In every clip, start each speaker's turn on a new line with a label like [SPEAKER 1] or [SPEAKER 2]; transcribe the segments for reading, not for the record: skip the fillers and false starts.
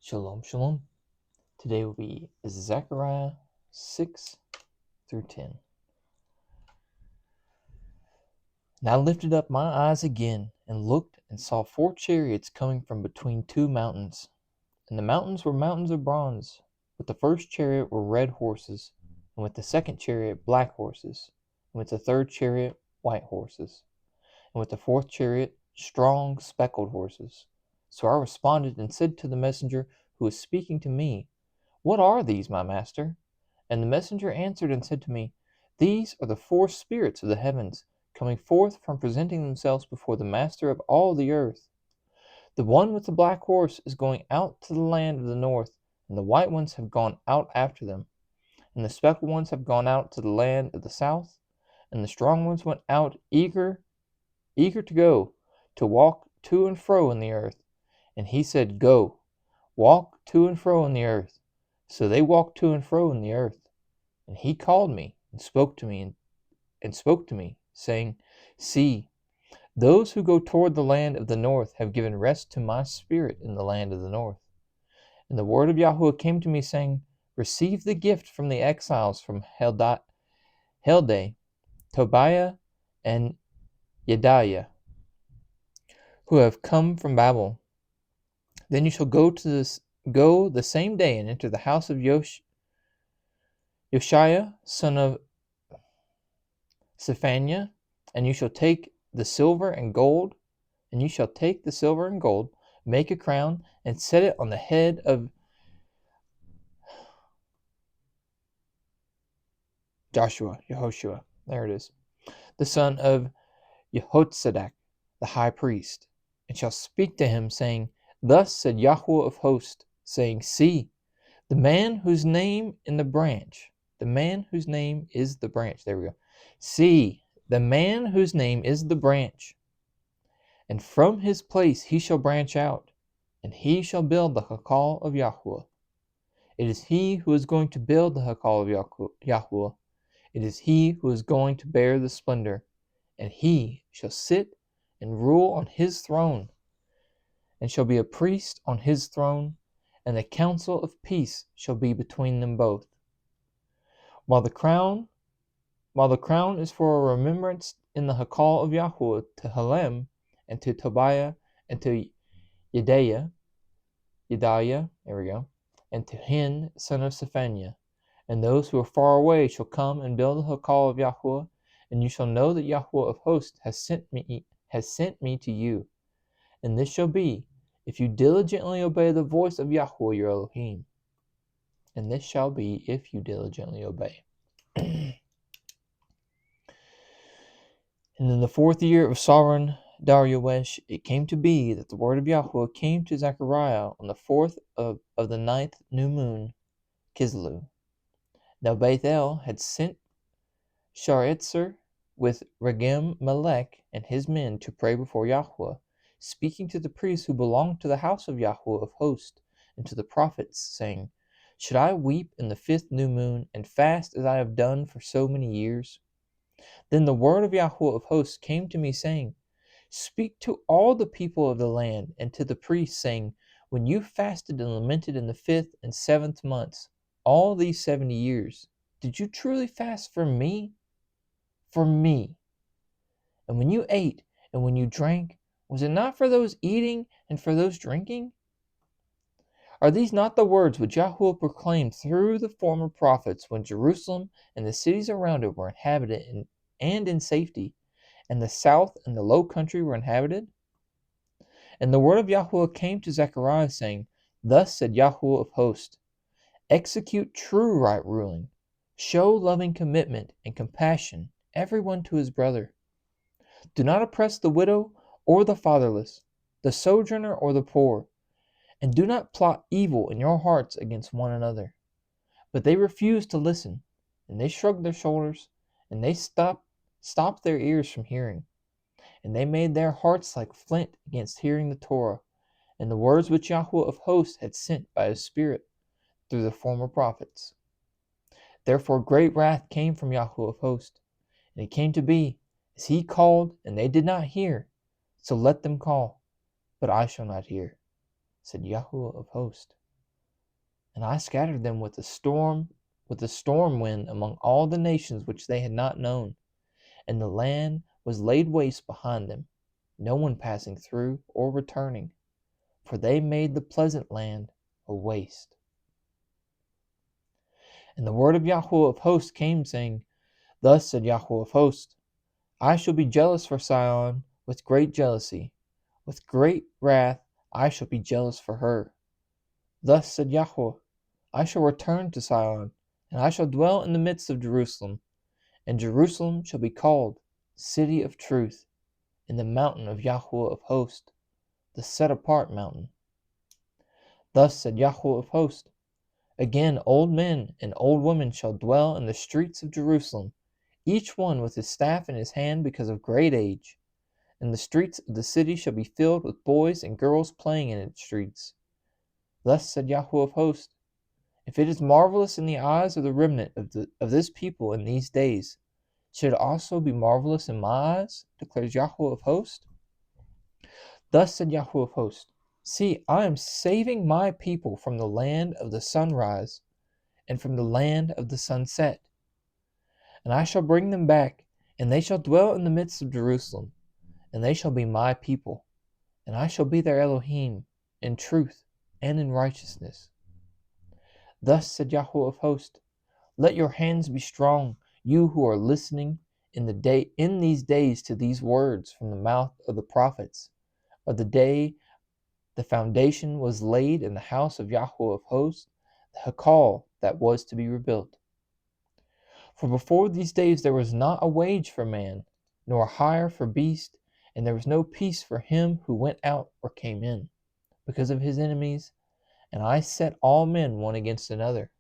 [SPEAKER 1] Shalom, shalom. Today will be Zechariah 6 through 10. And I lifted up my eyes again, and looked, and saw 4 chariots coming from between 2 mountains. And the mountains were mountains of bronze. With the first chariot were red horses, and with the second chariot black horses, and with the third chariot white horses, and with the fourth chariot strong speckled horses. So I responded and said to the messenger who was speaking to me, "What are these, my master?" And the messenger answered and said to me, "These are the 4 spirits of the heavens, coming forth from presenting themselves before the master of all the earth. The one with the black horse is going out to the land of the north, and the white ones have gone out after them, and the speckled ones have gone out to the land of the south, and the strong ones went out eager to go, to walk to and fro in the earth. And he said, Go, walk to and fro in the earth. So they walked to and fro in the earth. And he called me and spoke to me, saying, See, those who go toward the land of the north have given rest to my spirit in the land of the north. And the word of Yahweh came to me, saying, Receive the gift from the exiles from Heldai, Tobiah, and Yedaiah, who have come from Babel. Then you shall go the same day and enter the house of Yoshiah, son of Zephaniah, and you shall take the silver and gold, make a crown, and set it on the head of Yehoshua, there it is, the son of Jehozadak, the high priest, and shall speak to him, saying, Thus said Yahweh of hosts, saying, See, the man whose name is the branch, there we go. See, the man whose name is the branch, and from his place he shall branch out, and he shall build the Hakal of Yahweh. It is he who is going to build the Hakal of Yahweh. It is he who is going to bear the splendor, and he shall sit and rule on his throne, and shall be a priest on his throne, and the counsel of peace shall be between them both. While the crown is for a remembrance in the Hakal of Yahweh to Helem, and to Tobiah, and to Yedaiah, there we go, and to Hin, son of Zephaniah. And those who are far away shall come and build the Hakal of Yahweh, and you shall know that Yahweh of hosts has sent me to you. And this shall be, if you diligently obey the voice of Yahweh your Elohim. And this shall be, if you diligently obey. And in the 4th year of sovereign Darius, it came to be that the word of Yahweh came to Zechariah on the 4th of the 9th new moon, Kislev. Now Bethel had sent Sharezer with Regem Melech and his men to pray before Yahweh, speaking to the priests who belonged to the house of Yahweh of hosts, and to the prophets, saying, Should I weep in the 5th new moon, and fast as I have done for so many years? Then the word of Yahweh of hosts came to me, saying, Speak to all the people of the land, and to the priests, saying, When you fasted and lamented in the 5th and 7th months, all these 70 years, did you truly fast for me? For me. And when you ate and when you drank, was it not for those eating and for those drinking? Are these not the words which Yahweh proclaimed through the former prophets when Jerusalem and the cities around it were inhabited and in safety, and the south and the low country were inhabited? And the word of Yahweh came to Zechariah, saying, Thus said Yahweh of hosts, Execute true right ruling, show loving commitment and compassion, everyone to his brother. Do not oppress the widow or the fatherless, the sojourner or the poor, and do not plot evil in your hearts against one another. But they refused to listen, and they shrugged their shoulders, and they stopped their ears from hearing, and they made their hearts like flint against hearing the Torah, and the words which Yahweh of hosts had sent by his Spirit through the former prophets. Therefore great wrath came from Yahweh of hosts, and it came to be, as he called, and they did not hear, so let them call, but I shall not hear, said Yahweh of hosts. And I scattered them with the storm wind among all the nations which they had not known, and the land was laid waste behind them, no one passing through or returning, for they made the pleasant land a waste. And the word of Yahweh of hosts came, saying, Thus said Yahweh of hosts, I shall be jealous for Sion with great jealousy, with great wrath I shall be jealous for her. Thus said Yahweh, I shall return to Sion, and I shall dwell in the midst of Jerusalem, and Jerusalem shall be called City of Truth, in the mountain of Yahweh of hosts, the set-apart mountain. Thus said Yahweh of hosts, Again old men and old women shall dwell in the streets of Jerusalem, each one with his staff in his hand because of great age. And the streets of the city shall be filled with boys and girls playing in its streets. Thus said Yahweh of hosts, If it is marvelous in the eyes of the remnant of this people in these days, should it also be marvelous in my eyes, declares Yahweh of hosts? Thus said Yahweh of hosts, See, I am saving my people from the land of the sunrise and from the land of the sunset. And I shall bring them back, and they shall dwell in the midst of Jerusalem, and they shall be my people, and I shall be their Elohim in truth and in righteousness. Thus said Yahweh of hosts, Let your hands be strong, you who are listening in these days to these words from the mouth of the prophets, of the day the foundation was laid in the house of Yahweh of hosts, the Hekal that was to be rebuilt. For before these days there was not a wage for man, nor a hire for beast, and there was no peace for him who went out or came in, because of his enemies, and I set all men one against another.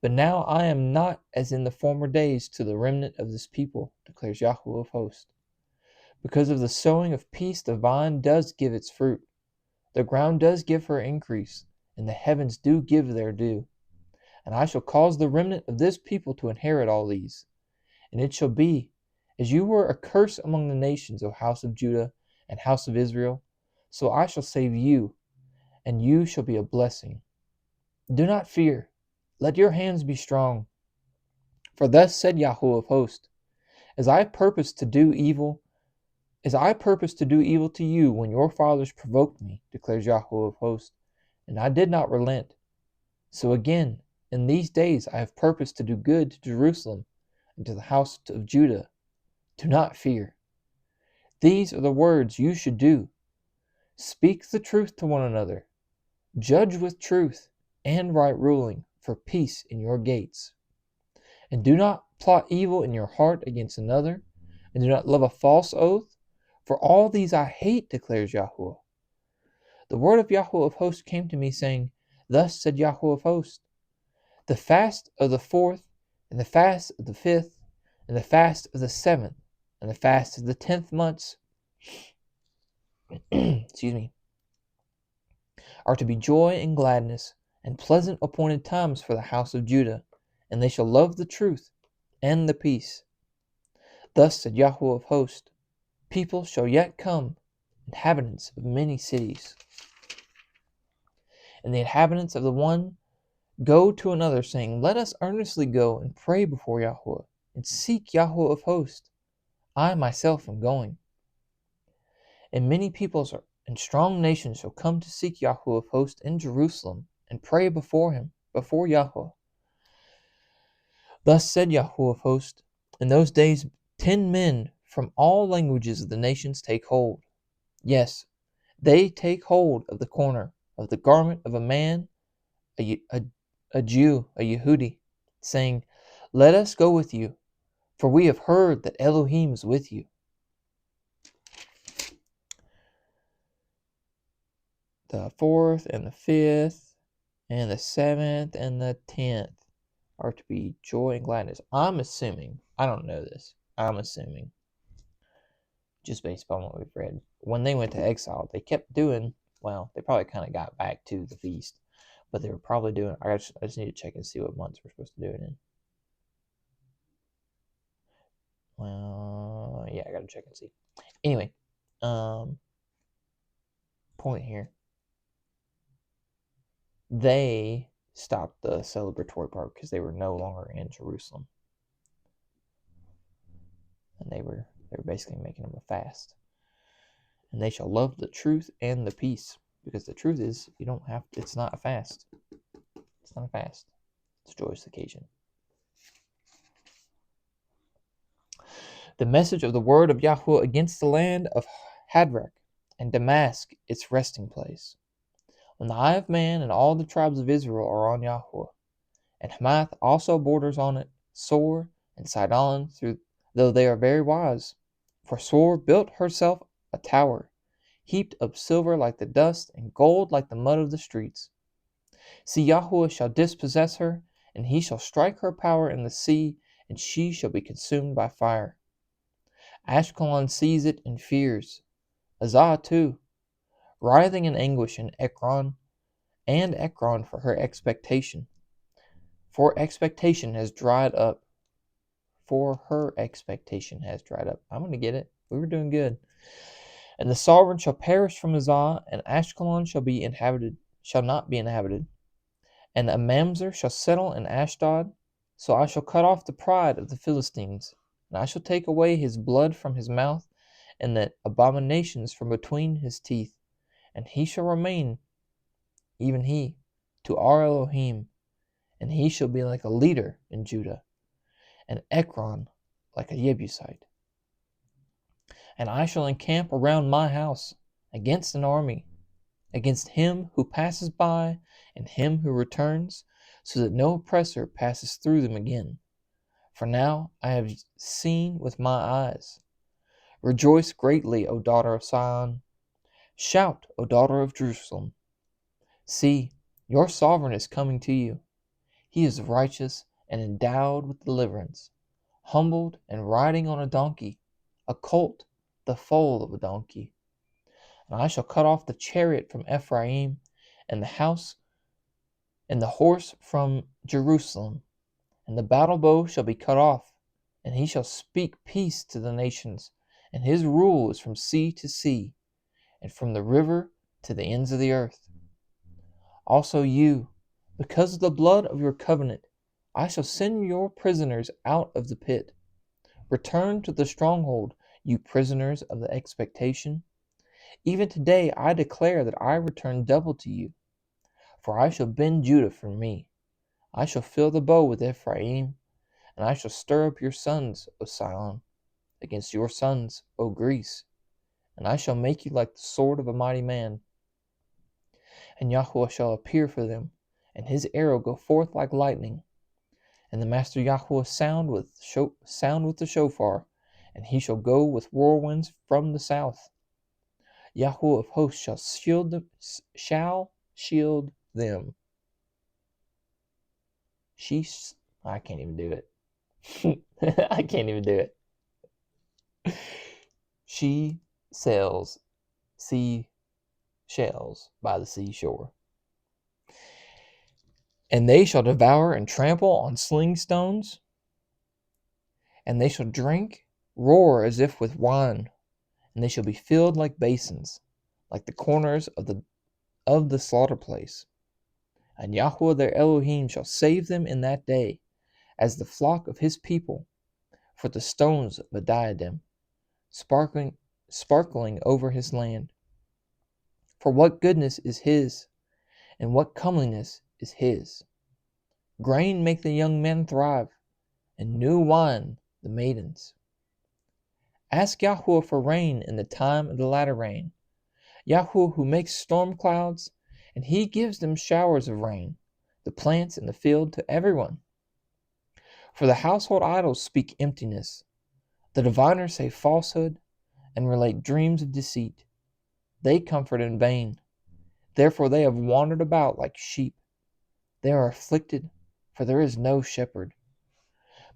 [SPEAKER 1] But now I am not as in the former days to the remnant of this people, declares Yahweh of hosts. Because of the sowing of peace the vine does give its fruit, the ground does give her increase, and the heavens do give their due. And I shall cause the remnant of this people to inherit all these. And it shall be, as you were a curse among the nations, O house of Judah and house of Israel, so I shall save you, and you shall be a blessing. Do not fear, let your hands be strong. For thus said Yahweh of hosts, As I purposed to do evil to you when your fathers provoked me, declares Yahweh of hosts, and I did not relent. So again, in these days I have purposed to do good to Jerusalem and to the house of Judah. Do not fear. These are the words you should do. Speak the truth to one another. Judge with truth and right ruling for peace in your gates. And do not plot evil in your heart against another, and do not love a false oath, for all these I hate, declares Yahweh. The word of Yahweh of hosts came to me, saying, Thus said Yahweh of hosts, The fast of the 4th, and the fast of the 5th, and the fast of the 7th, and the fast of the 10th months, excuse me, are to be joy and gladness, and pleasant appointed times for the house of Judah, and they shall love the truth and the peace. Thus said Yahweh of hosts, People shall yet come, inhabitants of many cities. And the inhabitants of the one go to another, saying, Let us earnestly go and pray before Yahweh, and seek Yahweh of hosts. I myself am going. And many peoples and strong nations shall come to seek Yahweh of hosts in Jerusalem, and pray before him, before Yahweh. Thus said Yahweh of hosts, In those days 10 men from all languages of the nations take hold. Yes, they take hold of the corner of the garment of a man, a Jew, a Yehudi, saying, Let us go with you, for we have heard that Elohim is with you. The 4th and the 5th and the 7th and the 10th are to be joy and gladness. I'm assuming, I don't know this, I'm assuming, just based upon what we've read, when they went to exile, they kept doing, well, they probably kind of got back to the feast, but they were probably doing, I just need to check and see what months we're supposed to do it in. Well, yeah, I gotta check and see. Anyway, point here. They stopped the celebratory part because they were no longer in Jerusalem. And they were basically making them a fast. And they shall love the truth and the peace. Because the truth is, you don't have to, it's not a fast. It's not a fast. It's a joyous occasion. The message of the word of Yahweh against the land of Hadrach and Damascus, its resting place. When the eye of man and all the tribes of Israel are on Yahweh, and Hamath also borders on it, Sor and Sidon, though they are very wise. For Sor built herself a tower, heaped up silver like the dust, and gold like the mud of the streets. See, Yahweh shall dispossess her, and he shall strike her power in the sea, and she shall be consumed by fire. Ashkelon sees it and fears. Azah too, writhing in anguish in Ekron, and Ekron for her expectation. For expectation has dried up. For her expectation has dried up. I'm going to get it. We were doing good. And the sovereign shall perish from Azah, and Ashkelon shall not be inhabited. And a mamzer shall settle in Ashdod. So I shall cut off the pride of the Philistines, and I shall take away his blood from his mouth, and the abominations from between his teeth. And he shall remain, even he, to our Elohim, and he shall be like a leader in Judah, and Ekron like a Jebusite. And I shall encamp around my house against an army, against him who passes by and him who returns, so that no oppressor passes through them again. For now I have seen with my eyes. Rejoice greatly, O daughter of Sion. Shout, O daughter of Jerusalem. See, your sovereign is coming to you. He is righteous and endowed with deliverance, humbled and riding on a donkey, a colt, the foal of a donkey. And I shall cut off the chariot from Ephraim, and the house and the horse from Jerusalem. And the battle bow shall be cut off, and he shall speak peace to the nations, and his rule is from sea to sea, and from the river to the ends of the earth. Also you, because of the blood of your covenant, I shall send your prisoners out of the pit. Return to the stronghold, you prisoners of the expectation. Even today I declare that I return double to you. For I shall bend Judah for me. I shall fill the bow with Ephraim, and I shall stir up your sons, O Sion, against your sons, O Greece. And I shall make you like the sword of a mighty man. And Yahweh shall appear for them, and his arrow go forth like lightning. And the Master Yahweh sound with the shofar, and he shall go with whirlwinds from the south. Yahweh of hosts shall shield them. I can't even do it. I can't even do it. She sails shells by the seashore. And they shall devour and trample on sling stones, and they shall drink, roar as if with wine, and they shall be filled like basins, like the corners of the slaughter place. And Yahweh their Elohim shall save them in that day, as the flock of his people, for the stones of a diadem, sparkling over his land. For what goodness is his, and what comeliness is his. Grain make the young men thrive, and new wine the maidens. Ask Yahweh for rain in the time of the latter rain. Yahweh who makes storm clouds, and he gives them showers of rain, the plants in the field to everyone. For the household idols speak emptiness. The diviners say falsehood, and relate dreams of deceit. They comfort in vain. Therefore they have wandered about like sheep. They are afflicted, for there is no shepherd.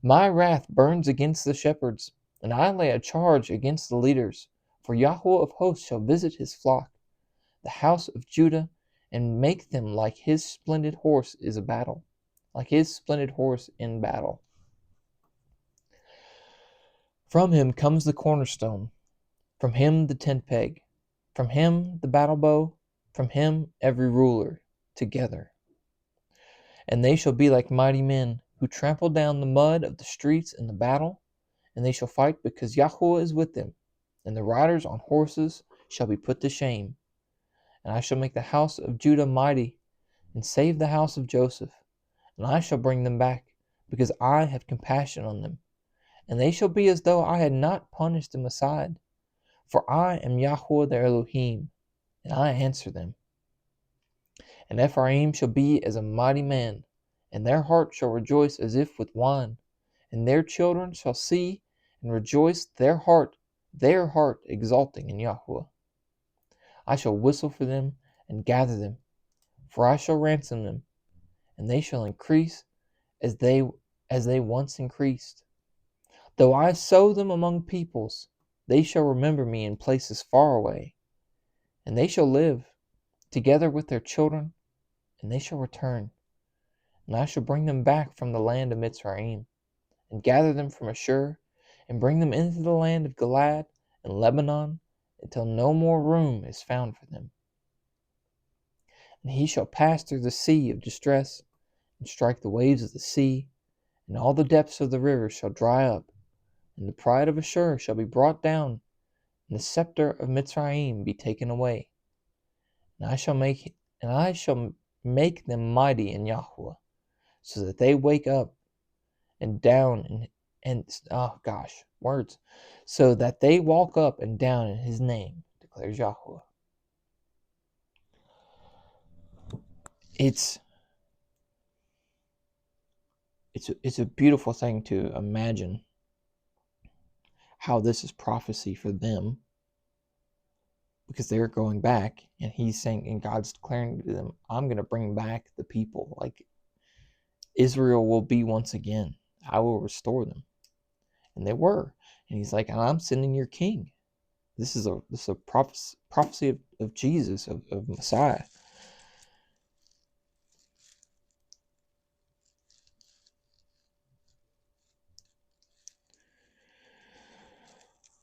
[SPEAKER 1] My wrath burns against the shepherds, and I lay a charge against the leaders. For Yahweh of hosts shall visit his flock, the house of Judah, and make them like his splendid horse is a battle, like his splendid horse in battle. From him comes the cornerstone, from him the tent peg, from him the battle bow, from him every ruler together. And they shall be like mighty men, who trample down the mud of the streets in the battle, and they shall fight because Yahweh is with them. And the riders on horses shall be put to shame. And I shall make the house of Judah mighty, and save the house of Joseph. And I shall bring them back, because I have compassion on them. And they shall be as though I had not punished them aside. For I am Yahweh their Elohim, and I answer them. And Ephraim shall be as a mighty man, and their heart shall rejoice as if with wine. And their children shall see and rejoice, their heart exulting in Yahweh. I shall whistle for them and gather them, for I shall ransom them, and they shall increase as they once increased. Though I sow them among peoples, they shall remember me in places far away, and they shall live together with their children, and they shall return. And I shall bring them back from the land of Mitzrayim, and gather them from Ashur, and bring them into the land of Gilad and Lebanon, until no more room is found for them. And he shall pass through the sea of distress, and strike the waves of the sea, and all the depths of the rivers shall dry up, and the pride of Ashur shall be brought down, and the scepter of Mitzrayim be taken away. And I shall make them mighty in Yahweh, so that they wake up and down so that they walk up and down in his name, declares Yahweh. It's a beautiful thing to imagine how this is prophecy for them, because they're going back, and he's saying, and God's declaring to them, I'm going to bring back the people. Like, Israel will be once again. I will restore them. And they were. And he's like, and I'm sending your king. This is a prophecy of Jesus, of Messiah.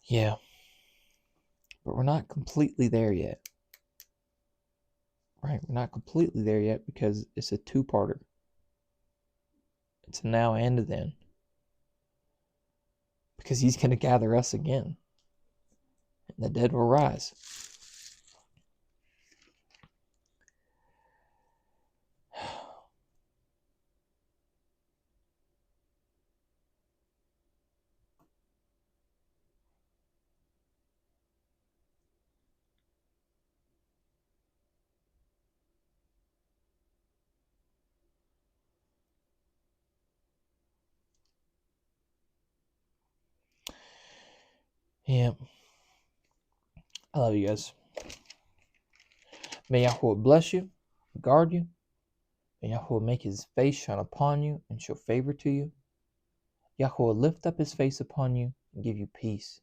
[SPEAKER 1] Yeah. But we're not completely there yet. Right? We're not completely there yet, because it's a two-parter. It's a now and a then. Because he's going to gather us again. And the dead will rise. Yeah. I love you guys. May Yahweh bless you, guard you. May Yahweh make his face shine upon you and show favor to you. Yahweh lift up his face upon you and give you peace.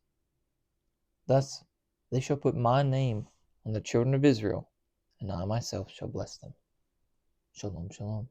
[SPEAKER 1] Thus they shall put my name on the children of Israel, and I myself shall bless them. Shalom, shalom.